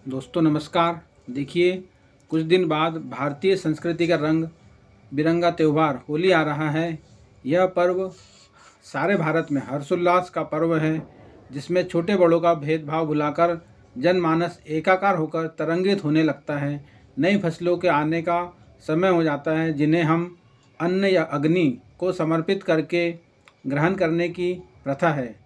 दोस्तों नमस्कार। देखिए, कुछ दिन बाद भारतीय संस्कृति का रंग बिरंगा त्यौहार होली आ रहा है। यह पर्व सारे भारत में हर्षोल्लास का पर्व है, जिसमें छोटे बड़ों का भेदभाव भुलाकर जनमानस एकाकार होकर तरंगित होने लगता है। नई फसलों के आने का समय हो जाता है, जिन्हें हम अन्न या अग्नि को समर्पित करके ग्रहण करने की प्रथा है।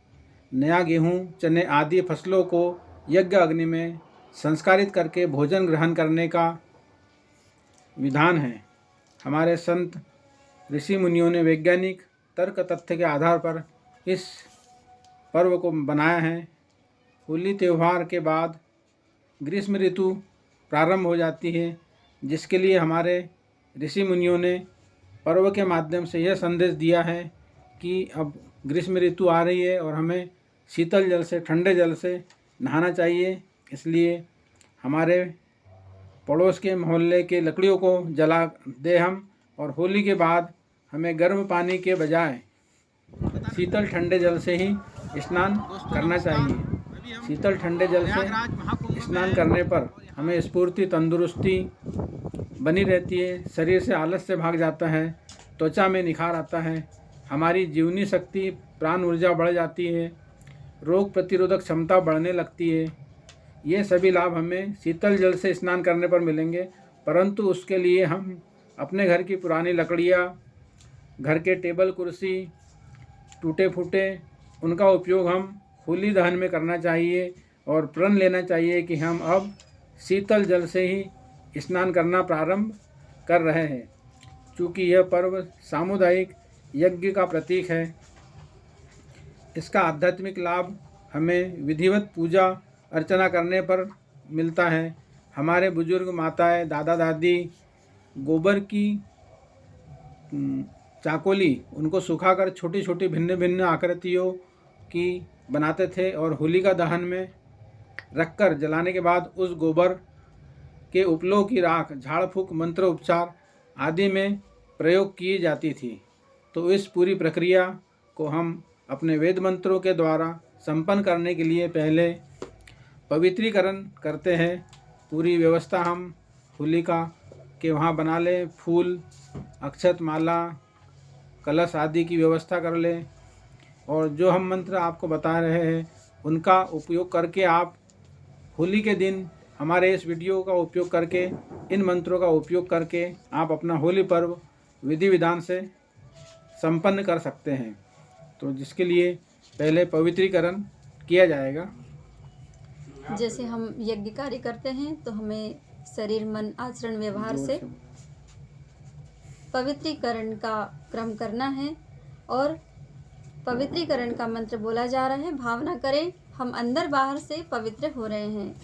नया गेहूँ, चने आदि फसलों को यज्ञ अग्नि में संस्कारित करके भोजन ग्रहण करने का विधान है। हमारे संत ऋषि मुनियों ने वैज्ञानिक तर्क तथ्य के आधार पर इस पर्व को बनाया है। होली त्यौहार के बाद ग्रीष्म ऋतु प्रारंभ हो जाती है, जिसके लिए हमारे ऋषि मुनियों ने पर्व के माध्यम से यह संदेश दिया है कि अब ग्रीष्म ऋतु आ रही है और हमें शीतल जल से, ठंडे जल से नहाना चाहिए। इसलिए हमारे पड़ोस के मोहल्ले के लकड़ियों को जला दे हम, और होली के बाद हमें गर्म पानी के बजाय शीतल ठंडे जल से ही स्नान करना चाहिए। शीतल ठंडे जल से स्नान करने पर हमें स्फूर्ति, तंदुरुस्ती बनी रहती है, शरीर से आलस्य भाग जाता है, त्वचा में निखार आता है, हमारी जीवनी शक्ति, प्राण ऊर्जा बढ़ जाती है, रोग प्रतिरोधक क्षमता बढ़ने लगती है। ये सभी लाभ हमें शीतल जल से स्नान करने पर मिलेंगे, परंतु उसके लिए हम अपने घर की पुरानी लकड़ियाँ, घर के टेबल कुर्सी टूटे फूटे, उनका उपयोग हम होली दहन में करना चाहिए और प्रण लेना चाहिए कि हम अब शीतल जल से ही स्नान करना प्रारंभ कर रहे हैं। चूँकि यह पर्व सामुदायिक यज्ञ का प्रतीक है, इसका आध्यात्मिक लाभ हमें विधिवत पूजा अर्चना करने पर मिलता है। हमारे बुजुर्ग माताएं, दादा दादी गोबर की चाकोली उनको सुखाकर छोटी छोटी भिन्न भिन्न आकृतियों की बनाते थे और होलिका दहन में रखकर जलाने के बाद उस गोबर के उपलों की राख झाड़ फूँक, मंत्र उपचार आदि में प्रयोग की जाती थी। तो इस पूरी प्रक्रिया को हम अपने वेद मंत्रों के द्वारा संपन्न करने के लिए पहले पवित्रीकरण करते हैं। पूरी व्यवस्था हम होलिका के वहाँ बना लें, फूल, अक्षत, माला, कलश आदि की व्यवस्था कर लें, और जो हम मंत्र आपको बता रहे हैं उनका उपयोग करके आप होली के दिन हमारे इस वीडियो का उपयोग करके, इन मंत्रों का उपयोग करके आप अपना होली पर्व विधि विधान से संपन्न कर सकते हैं। तो जिसके लिए पहले पवित्रीकरण किया जाएगा। जैसे हम यज्ञ कार्य करते हैं तो हमें शरीर, मन, आचरण, व्यवहार से पवित्रीकरण का क्रम करना है और पवित्रीकरण का मंत्र बोला जा रहा है। भावना करें हम अंदर बाहर से पवित्र हो रहे हैं।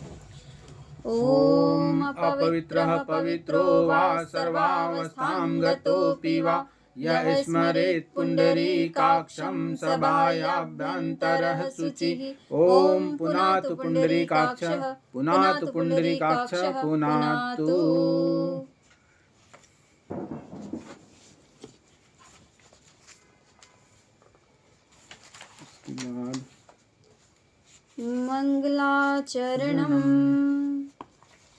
ओम अपवित्रः पवित्रो वा सर्वावस्थां गतोऽपि वा यः स्मरेत् पुण्डरीकाक्षं सभायाभ्यन्तरः शुचिः। ओम पुनातु पुण्डरीकाक्षः, पुनातु पुण्डरीकाक्षः, पुनातु। मंगलाचरणम।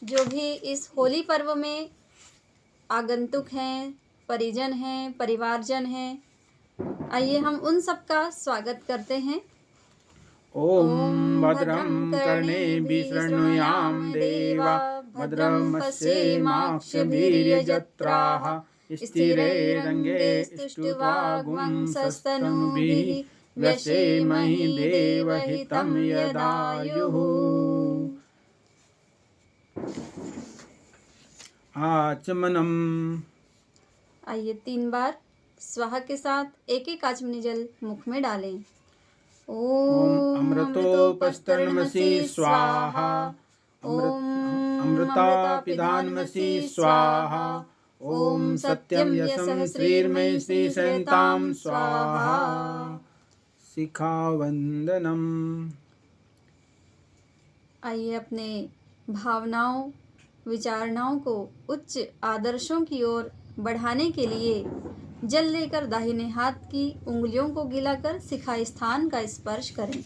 जो भी इस होली पर्व में आगंतुक हैं, परिजन हैं, परिवारजन हैं, आइए हम उन सब का स्वागत करते हैं। ओम भद्रं कर्णेभिः शृणुयाम देवा, भद्रं पश्येमाक्षभिर्यजत्राः, स्थिरैरङ्गैः स्तुष्ट्वागुंसस्तनूभिः, व्यसेमहि देवहितं यदायुः। आचमनम। आइए 3 बार स्वाहा के साथ एक एक आचमनी जल मुख में डालें। ओम अमृतोपस्तरणमसि स्वाहा, ओम अमृतापिधानमसि स्वाहा, ओम सत्यम यशं श्रीर्मयि श्रीसहितां स्वाहा। शिखावंदनम। आइए अपने भावनाओं, विचारणाओं को उच्च आदर्शों की ओर बढ़ाने के लिए जल लेकर दाहिने हाथ की उंगलियों को गीला कर शिखा स्थान का स्पर्श करें।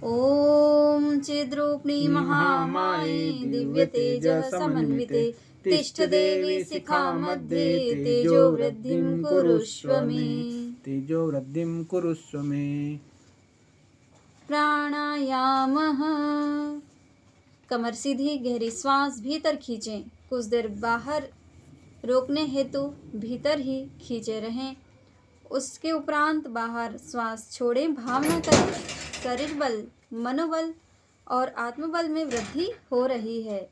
ॐ चिद्रूपिणी महामाये दिव्यतेजः समन्विते तिष्ठदेवी शिखा मध्ये तेजो वृद्धिं कुरुष्व मे। तेजो वृद्धिं कुरुष्व मे। प्राणायामः। कमर सीधी, गहरी श्वास भीतर खींचें। कुछ देर बाहर रोकने हेतु भीतर ही खींचे रहें। उसके उपरांत बाहर श्वास छोड़ें। भावना करें शरीर बल, मनोबल और आत्मबल में वृद्धि हो रही है।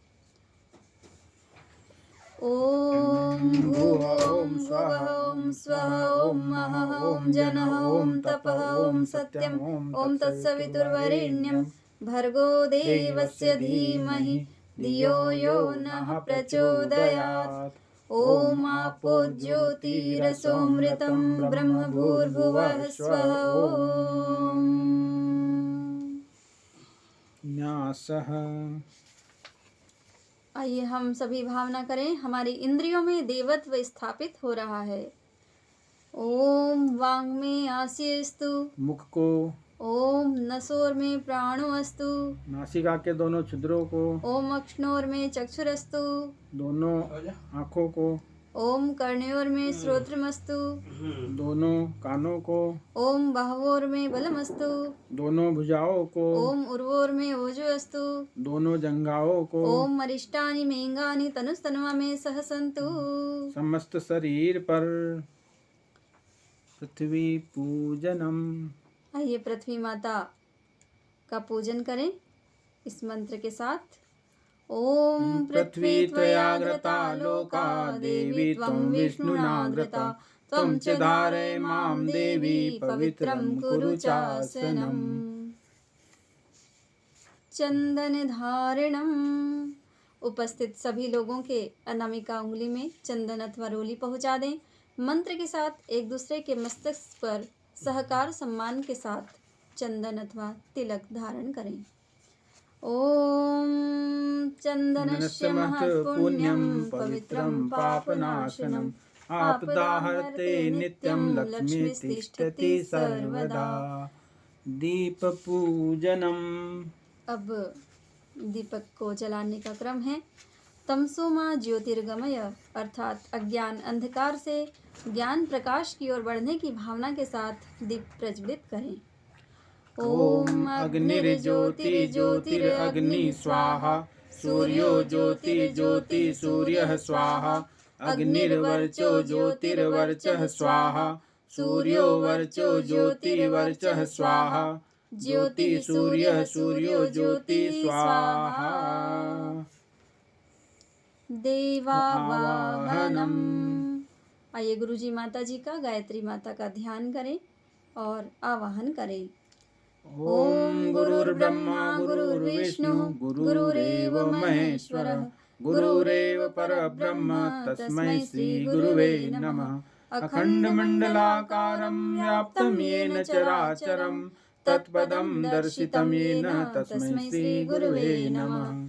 ओम भूः ओम स्वः ओम स्वः ओम महः ओम जनः ओम तपः ओम सत्यम ओम तत्सवितुर्वरेण्यं भर्गो देवस्य धीमहि धियो यो नः प्रचोदयात्। ओम आपो ज्योतिरसोमृतं ब्रह्म भूर्भुवः स्वः। ओम न्यासः। आइए हम सभी भावना करें हमारी इंद्रियों में देवत्व स्थापित हो रहा है। ओम वांग में आसीस्तु, मुख को, ओम नसोर में प्राणो अस्तु, नासिका के दोनों छिद्रों को, ओम अक्ष्णोर में चक्षुरस्तु, दोनों आँखों को, ओम कर्णयोर में श्रोत्रमस्तु, दोनों कानों को, ओम बाहुओर में बलमस्तु, दोनों भुजाओं को, ओम उर्वोर में ओजो अस्तु, दोनों जंघाओं को, ओम अरिष्टानि मेंगानि तनुस्तनुवा में सहसंतु। समस्त शरीर पर पृथ्वी पूजनम। आइए पृथ्वी माता का पूजन करें इस मंत्र के साथ। ओम पृथ्वी त्वयाग्रता लोका देवी त्वं विष्णुनाग्रता त्वं च धारय मां देवी पवित्रं कुरु चासनम्। चंदन धारणम। उपस्थित सभी लोगों के अनामिका उंगली में चंदन अथवा रोली पहुंचा दें। मंत्र के साथ एक दूसरे के मस्तक पर सहकार सम्मान के साथ चंदन अथवा तिलक धारण करें। ओम चंदनस्य महत्पुण्यं पवित्रं पापनाशनम् आपदाहर्ते नित्यं लक्ष्मी तिष्ठति सर्वदा। दीप पूजनम। अब दीपक को जलाने का क्रम है। तमसो मां ज्योतिर्गमय अर्थात अज्ञान अंधकार से ज्ञान प्रकाश की ओर बढ़ने की भावना के साथ दीप प्रज्वलित करें। ओम अग्निर्ज्योतिर्ज्योतिरग्नि स्वाहा सूर्यो ज्योतिर्ज्योति सूर्यः स्वाहा अग्निर्वर्चो ज्योतिर्वर्चः स्वाहा सूर्यो वर्चो ज्योतिर्वर्चः स्वाहा ज्योति सूर्यः सूर्यो ज्योति स्वाहा। देवावाहनम। आइए गुरुजी माता जी का गायत्री माता का ध्यान करें और आवाहन करें। ओम गुरुर्ब्रह्मा गुरुर्विष्णु गुरुरेव महेश्वरः गुरुरेव परब्रह्म तस्मै श्री गुरुवे नमः। अखंडमंडलाकारं व्याप्तं येन चराचरं तत्पदं दर्शितं येन तस्मै श्री गुरुवे नमः।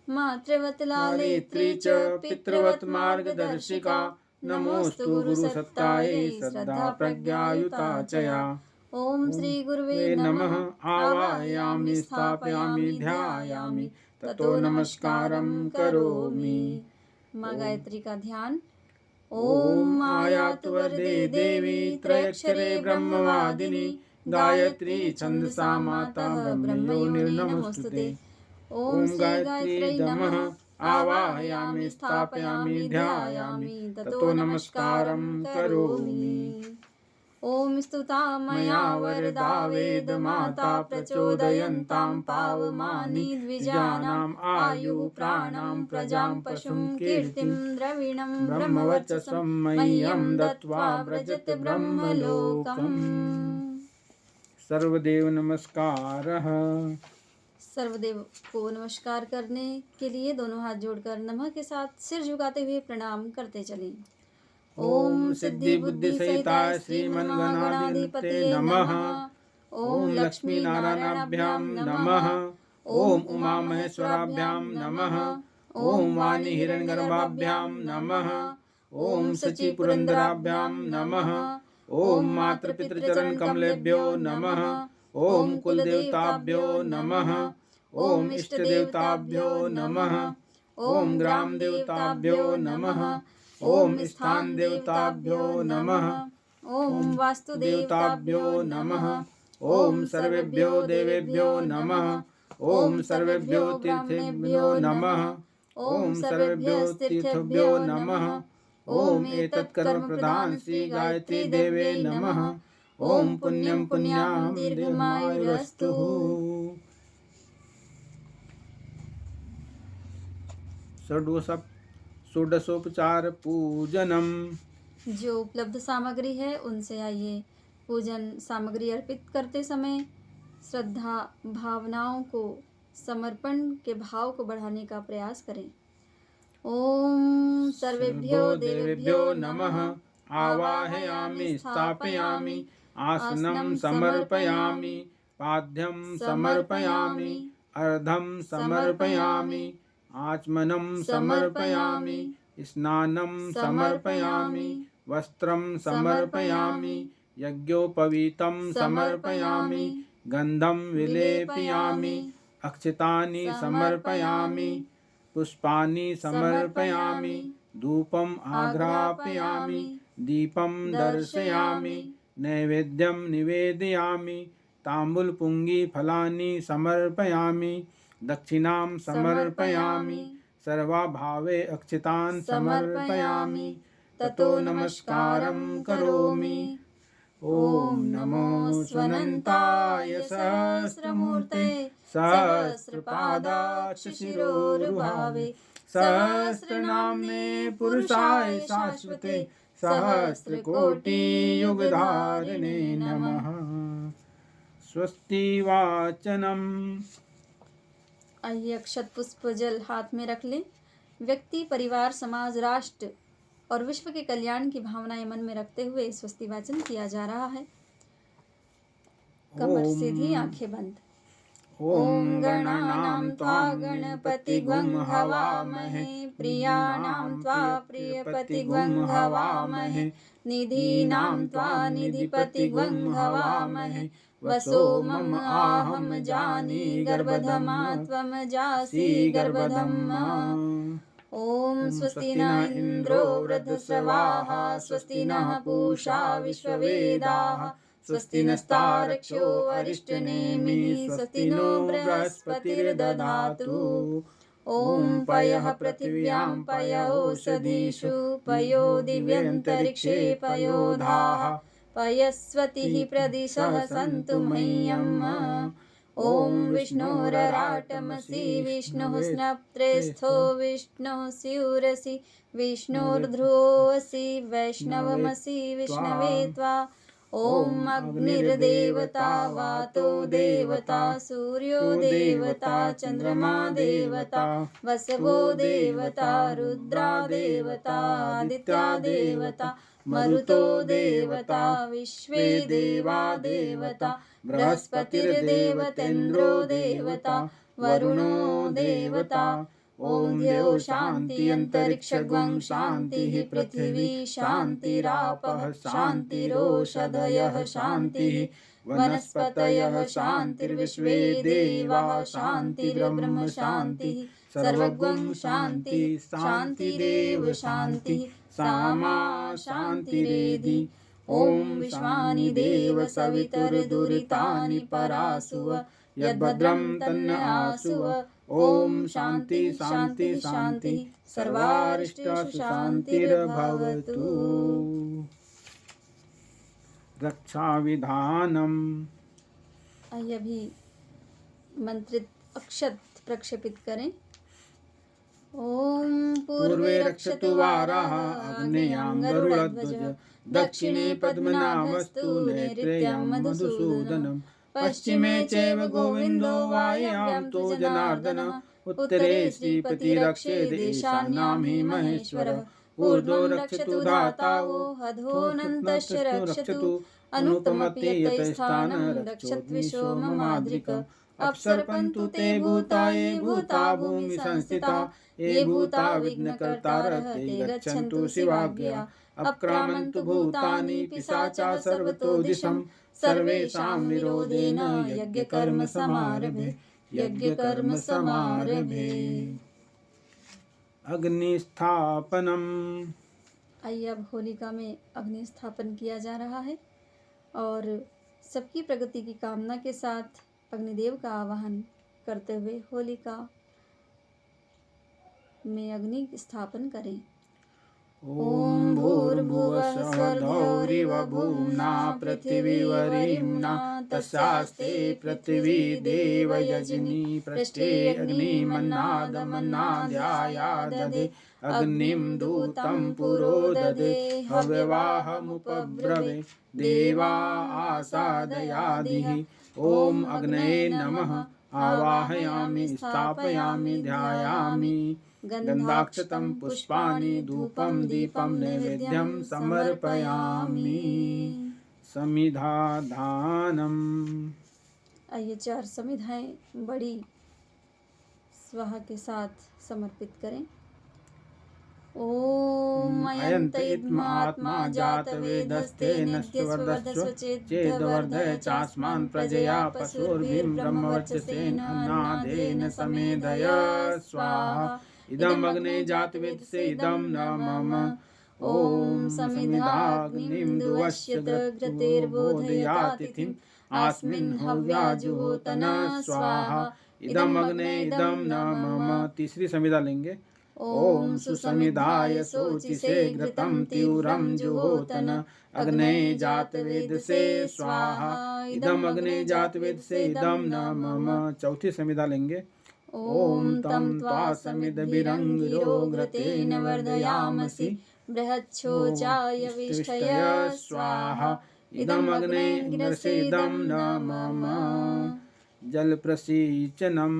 मातृवत् लालित्री च पितृवत् मार्गदर्शिका नमोस्तु गुरुसत्तायै श्रद्धा प्रज्ञायुता च या। ओम श्री गुरुवे नमः। आवाहयामि स्थापयामि ध्यायामि ततो नमस्कारं करोमि। माँ गायत्री का ध्यान। ओम आयातु वरदे देवी त्रयक्षरे ब्रह्मवादिनी गायत्री छंदसा माता ब्रह्मयोनिर्नमोस्तुते। ओम श्री गायत्री नमः। आवाहयामि स्थापयामि ध्यायामि ततो नमस्कारं करोमि। ओम स्तुता मया वरदा वेद माता प्रचोदयन्तां पावमानि द्विजानाम् आयु प्राणां प्रजां पशुं कीर्तिं द्रविणं ब्रह्मवर्चसं मह्यं दत्त्वा व्रजत ब्रह्मलोकम्। सर्वदेव नमस्कारः। सर्वदेव को नमस्कार करने के लिए दोनों हाथ जोड़कर नमः के साथ सिर झुकाते हुए प्रणाम करते चलें। ओम सिद्धि बुद्धि सहिताय श्रीमन्गणाधिपतये नमः। ओम लक्ष्मी नारायणाभ्यां नमः। ओम उमा महेश्वराभ्यां नमः। ओम वाणी हिरण्यगर्भाभ्यां नमः। ओम शची पुरंदराभ्यां नमः। ओम मातृपितृचरण कमलेभ्यो नमः। ओम कुलदेवताभ्यो नमः। ओम इष्टदेवताभ्यो नमः। ओम ग्राम देवताभ्यो नमः। ओम स्थान देवताभ्यो नमः। ओम वास्तुदेवताभ्यो नमः। ओम सर्वेभ्यो देवेभ्यो नमः। ओम सर्वेभ्यो तीर्थेभ्यो नमः। ओम सर्वेभ्यो तीर्थेभ्यो नमः। ओम एतत् कर्म प्रधान श्री गायत्री देवे नमः। ओम पुण्यं पुण्याहं दीर्घमायुरस्तु। षोडशोपचार पूजनम। जो उपलब्ध सामग्री है उनसे आइए पूजन सामग्री अर्पित करते समय श्रद्धा भावनाओं को समर्पण के भाव को बढ़ाने का प्रयास करें। ओम सर्वेभ्यो देवेभ्यो नमः। आवाहयामि स्थापयामि आसनं समर्पयामि पाद्यं समर्पयामि अर्धं समर्पयामि आचमनं समर्पयामि स्नानं समर्पयामि वस्त्रं समर्पयामि यज्ञोपवीतं समर्पयामि गन्धं विलेपयामि अक्षतानि समर्पयामि पुष्पाणि समर्पयामि धूपम् आघ्रापयामि दीपं दर्शयामि नैवेद्यं निवेदयामि ताम्बूलपुङ्गीफलानि समर्पयामि दक्षिणां समर्पयामि सर्वाभावे अक्षतान् समर्पयामि ततो नमस्कारं करोमि। ओम नमो स्वनन्ताय सहस्रमूर्ते सहस्रपादाक्ष शिरोरुभावे सहस्रनाम्ने पुरुषाय शाश्वते सहस्रकोटियुगधारिणे नमः। स्वस्ति वाचनम्। आइए अक्षत पुष्प जल हाथ में रख लें। व्यक्ति परिवार समाज राष्ट्र और विश्व के कल्याण की भावनाएं मन में रखते हुए स्वस्ति वाचन किया जा रहा है। कमर सीधी आंखें बंद। ओम गणानां त्वा गणपतिगुं हवामहे प्रियाणां त्वा प्रियपतिगुं हवामहे निधीनां त्वा निधिपतिगुं हवामहे वसो मम आहम जानी गर्भधमा त्वम जासि गर्भधम्मा। ओम स्वस्ति न इंद्रो वृद्धश्रवाः स्वस्ति नः पूषा विश्ववेदाः स्वस्ति नस्तार्क्ष्यो अरिष्टनेमिः स्वस्ति नो बृहस्पतिर्दधातु। ओम पयः पृथिव्यां पय ओषधीषु पयो दिव्यन्तरिक्षे पयोधाः पयस्वतिः प्रदिशः सन्तु मह्यम्। ओम विष्णोरराटमसि विष्णुः स्नप्त्रेस्थो विष्णुः स्यूरसि विष्णोर्ध्रुवोऽसि वैष्णवमसि विष्णवे त्वा। ओम अग्निर्देवता वातो देवता सूर्यो देवता चंद्रमा देवता वसवो देवता रुद्रा देवता आदित्या देवता मरुतो देवता विश्वे देवा देवता बृहस्पतिर्देवतेन्द्रो देवता वरुणो देवता। ओम द्यौ शांति अंतरिक्षगं शांतिः पृथिवी शांतिरापः शांतिरोषधयः शांतिः वनस्पतयः शांतिर्विश्वे देवाः शांतिर्ब्रह्म शांतिः सर्वगं शांति शांतिरेव शांतिः सामा शांतिरेधि। ओम विश्वानि देव सवितर्दुरितानि परासुव यद्भद्रं तन्न आसुव। ओम शांति शांति शांति सर्वारिष्टेषु शांतिर्भवतु। रक्षा विधानम। आइए अभी मंत्रित अक्षत प्रक्षेपित करें। ओम पूर्वे रक्षतु वाराः अग्नेयां गरुडध्वज दक्षिणे पद्मनाभस्तु नैऋत्यां मधुसूदनम् पश्चिमे चैव गोविन्दो वायव्यां तु जनार्दनः उत्तरे श्रीपतिरक्षेत् ईशान्यां हि महेश्वरः ऊर्ध्वो रक्षतु धातावो अधोऽनन्तश्च रक्षतु अनुत्तमपि यतस्थानं रक्षत् विश्वो ममाद्रिक। अपसर्पन्तु ते भूता ये भूता भूमि संस्थिता ये भूता विघ्नकर्तारः ते गच्छन्तु शिवाज्ञया अपक्रामन्तु भूतानि पिशाचा सर्वतो दिशं सर्वेषां निरोधेन यज्ञकर्म समारभे यज्ञकर्म समारभे। अग्निस्थापनम। आइए अब होलिका में अग्नि स्थापन किया जा रहा है और सबकी प्रगति की कामना के साथ अग्निदेव का आवाहन करते हुए होलिका में अग्नि स्थापन करें। ओम भूर्भुवः स्वधौरिव भूम्ना पृथिवीवरिम्ना तस्यास्ते पृथिवी देवयजनी पृष्ठे अग्निमन्नादमन्नाद्यायादधे अग्निं दूतं पुरोदधे हव्यवाहमुपब्रवे देवा आसादयादिः। ओम अग्नये नमः। आवाहयामि स्थापयामि ध्यायामि गन्धाक्षतं पुष्पाणि धूपं दीपं नैवेद्यं समर्पयामि। समिधादानम्। आइए 4 समिधाएं बड़ी स्वाहा के साथ समर्पित करें। ओम अयंत इदमात्मा जातवेदस्तेन स्ववर्धस्व चेदवर्धय चास्मान् प्रजया पशुर्भिः ब्रह्मवर्चसेन अन्नादेन समेधय स्वाहा। इदम् अग्ने जातवेदसे इदं न मम। ओम समिधाग्निं दुवश्यत घृतेर्बोधयातिथिम् आस्मिन् हव्याजुहोतन स्वाहा। इदम् अग्ने इदं न मम। तीसरी समिधा लेंगे। ओम सुसमिधाय शोचिसे घृतं तीव्रं जुहोतन अग्ने जातवेदसे स्वाहा। इदम् अग्ने जातवेदसे इदं न मम। चौथी समिधा लेंगे। ओम तं त्वा समिधभिरङ्गिरो घृतेन वर्धयामसि बृहच्छोचाय विष्ठय स्वाहा। इदम् अग्ने इन्द्रसे इदं न मम। जल प्रसीचनम।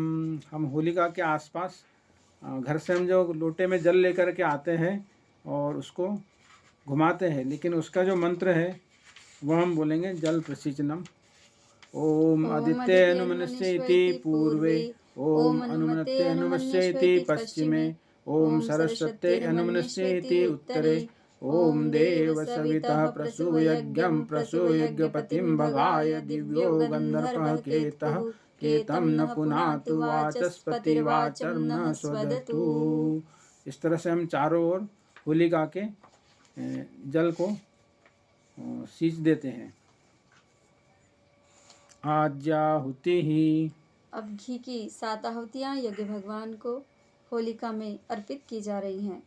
हम होलिका के आसपास घर से हम जो लोटे में जल लेकर के आते हैं और उसको घुमाते हैं, लेकिन उसका जो मंत्र है वह हम बोलेंगे जल प्रसीचनम। ओम आदित्य अनुमनस्येति पूर्वे ओम अनुमनते अनुमस्येति पश्चिमे ओम सरस्वते अनुमनस्येति उत्तरे ओम देव सवितः प्रसूयज्ञं प्रसूयज्ञपतिं भगाय दिव्यो गन्धर्पः केतः केतं न पुनातु वाचस्पतिर्वाचं न स्वदतु। इस तरह से हम चारों ओर होलिका के जल को सींच देते हैं। आज्याहुति ही। अब घी की 7 आहुतियाँ यज्ञ भगवान को होलिका में अर्पित की जा रही हैं।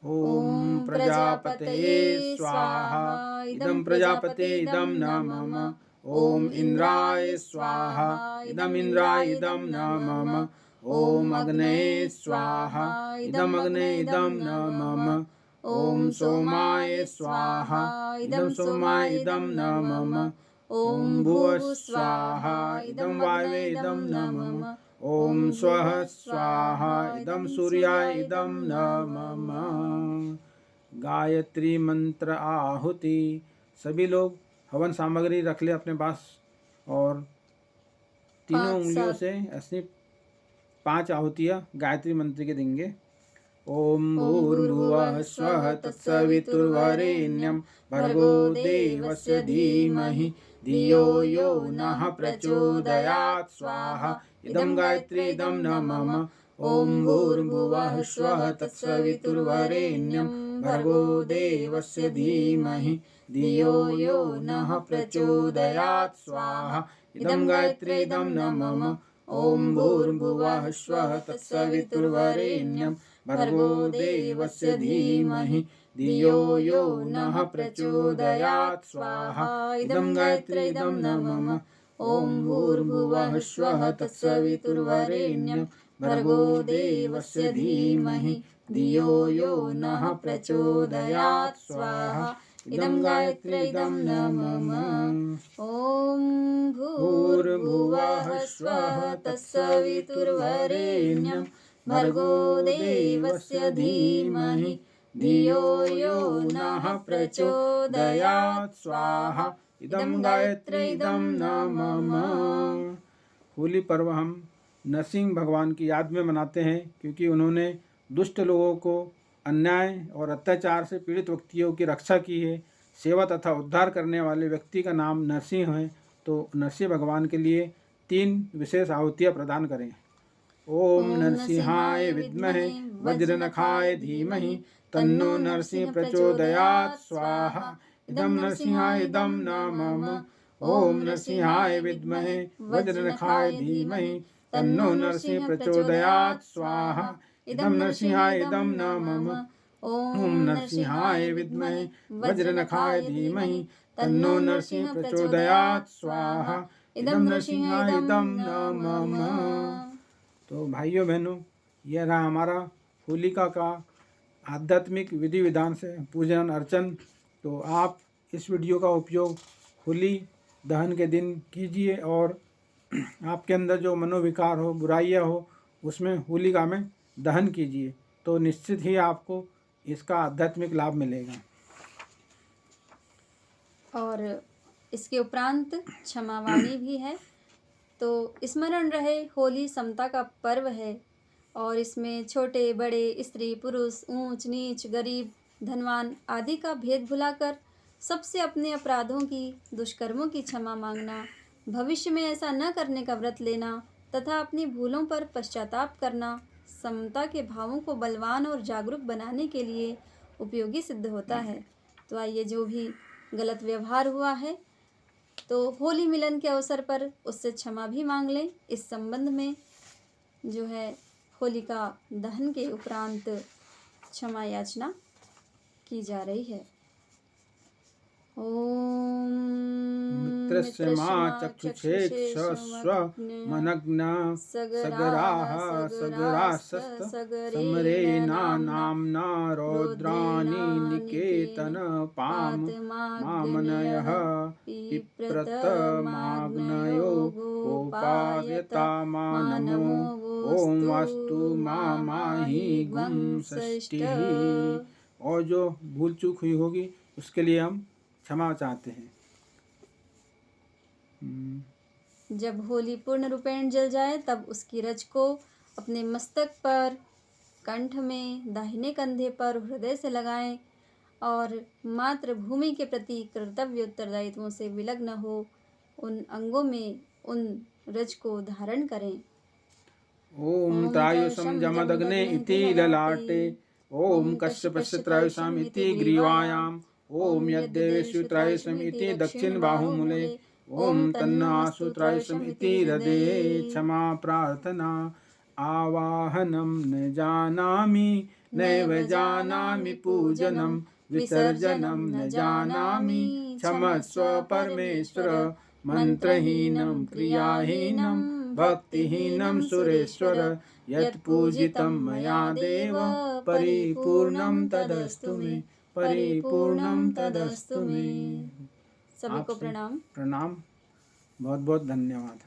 ओम प्रजापतये स्वाहा। इदं प्रजापते इदं न मम। ओम इंद्राय स्वाहा। इदम् इंद्राय इदं न मम। ओम अग्नये स्वाहा। इदम् अग्नये इदं न मम। ओम सोमाय स्वाहा। इदं सोमाय इदं न मम। ओम भुवः स्वाहा। इदं वायवे इदं न मम। ओम स्वः स्वाहा। इदं सूर्याय इदं न मम। गायत्री मंत्र आहुति। सभी लोग हवन सामग्री रख ले अपने पास और तीनों उंगलियों से ऐसी 5 आहुतियाँ गायत्री मंत्र के देंगे। ओम भूर्भुवः स्वः तत्सवितुर्वरेण्यं भर्गो देवस्य धीमहि धियो यो नः प्रचोदयात् स्वाहा। इदं गायत्री इदं न मम। ओम भूर्भुवः स्वः तत्सवितुर्वरेण्यं भर्गो देवस्य धीमहि धियो यो नः प्रचोदयात् स्वाहा। इदं गायत्री इदं न मम। ओम भूर्भुवः स्वः तत्सवितुर्वरेण्यं भर्गो देवस्य धीमहि धियो यो नः प्रचोदयात् स्वाहा। इदं गायत्री इदं न मम। ओम भूर्भुवः स्वः तत्सवितुर्वरेण्यं भर्गो देवस्य धीमहि धियो यो नः प्रचोदयात् स्वाहा। इदं गायत्री इदं न मम। ओम भूर्भुवः स्वः तत्सवितुर्वरेण्यं भर्गो देवस्य धीमहि धियो यो नः प्रचोदयात् स्वाहा। इदं गायत्री इदं न मम। होली पर्व हम नरसिंह भगवान की याद में मनाते हैं, क्योंकि उन्होंने दुष्ट लोगों को अन्याय और अत्याचार से पीड़ित व्यक्तियों की रक्षा की है। सेवा तथा उद्धार करने वाले व्यक्ति का नाम नरसिंह है, तो नरसिंह भगवान के लिए 3 विशेष आहुतियाँ प्रदान करें। ओम नरसिंहाय विद्महे वज्रनखाय धीमहि तन्नो नरसिंह प्रचोदयात् स्वाहा। इदं नरसिंहाय इदं न मम। ओम नरसिंहाय विद्महे वज्रनखाय धीमहि तन्नो नरसिंह प्रचोदयात् स्वाहा। इदं नरसिंहाय इदं न मम। ओम नरसिंहाय विद्महे वज्रनखाय धीमहि तन्नो नरसिंह प्रचोदयात् स्वाहा। इदं नरसिंहाय इदं न मम। तो भाइयों बहनों, यह रहा हमारा होलिका का आध्यात्मिक विधि विधान से पूजन अर्चन। तो आप इस वीडियो का उपयोग होली दहन के दिन कीजिए और आपके अंदर जो मनोविकार हो, बुराइयां हो, उसमें होलिका में दहन कीजिए, तो निश्चित ही आपको इसका आध्यात्मिक लाभ मिलेगा। और इसके उपरांत क्षमावाणी भी है। तो स्मरण रहे, होली समता का पर्व है और इसमें छोटे बड़े, स्त्री पुरुष, ऊंच नीच, गरीब धनवान आदि का भेद भुलाकर सबसे अपने अपराधों की, दुष्कर्मों की क्षमा मांगना, भविष्य में ऐसा न करने का व्रत लेना तथा अपनी भूलों पर पश्चाताप करना समता के भावों को बलवान और जागरूक बनाने के लिए उपयोगी सिद्ध होता है। तो आइए, जो भी गलत व्यवहार हुआ है तो होली मिलन के अवसर पर उससे क्षमा भी मांग लें। इस संबंध में जो है होलिका दहन के उपरांत क्षमा याचना की जा रही है। ओम मित्रस्य मा चक्षुषेक्षस्व मनग्ना सगराः सगरासस्त समरेना नाम्ना रौद्राणि निकेतन पाम मामनयः पिप्रतमाग्नयो गोपायता मा नमो। ओम वास्तु माहि गुम षष्टिः। और जो भूल चूक हुई होगी उसके लिए हम क्षमा चाहते हैं। जब होली पूर्ण रूपेण जल जाए तब उसकी रज को अपने मस्तक पर, कंठ में, दाहिने कंधे पर हृदय से लगाएं और मातृभूमि के प्रति कर्तव्य उत्तरदायित्वों से विलग्न हो उन अंगों में उन रज को धारण करें। ओम त्रायुषं जमदग्ने इति ललाटे। ओम कश्यपस्य त्रायुषाम् इति ग्रीवायाम्। ओम यद्देवेषु त्रायुषम् इति दक्षिण बाहुमूले। ओम तन्न आसु त्रायुषम् इति हृदये। क्षमा प्रार्थना आवाहनं न जानामि नैव जानामि पूजनं विसर्जनं न जानामि क्षमस्व परमेश्वर। मंत्रहीनं क्रियाहीनं भक्तिहीनं सुरेश्वर। यत् पूजितं मया देव परिपूर्णं तदस्तु मे। परिपूर्णं तदस्तु मे। सभी को प्रणाम। प्रणाम। बहुत बहुत धन्यवाद।